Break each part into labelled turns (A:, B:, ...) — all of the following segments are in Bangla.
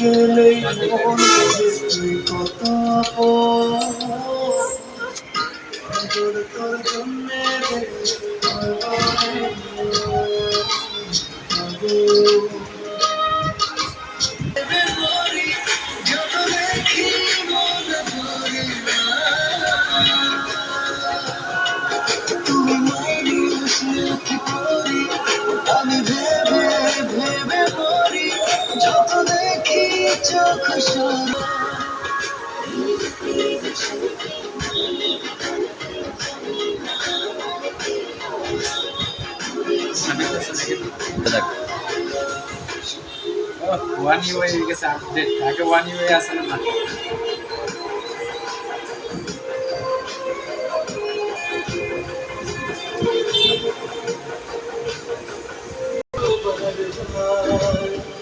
A: গেলেই মন বুঝে তুই কত তোর তোর জন্যে যত দেখি মন ভরে না তুমি মানুষ নাকি পরি আমি ভেবে ভেবে পড়ি যত দেখি চোখ সরা
B: ওয়ান ইউ হয়ে গেছে আপডেট আগে ওয়ান ইউ আসলে না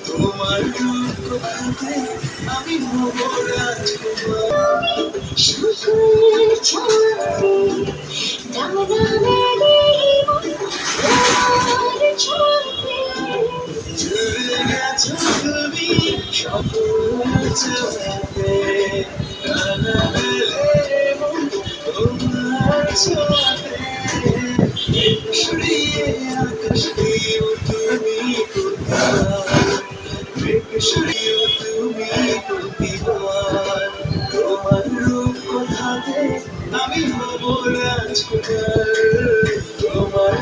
A: তোমার কথাতে আমি শুকুর ছড়ি চলে গেছো তুমি সফল চলে ডানা মেলে তোমার ছোঁয়াতে সরিয়ে আকাশ দিও তুমি কোথায় সরিয়ে তুমি প্রতিবার তোমার রূপ কথাতে আমি হব রাজকুমার তোমার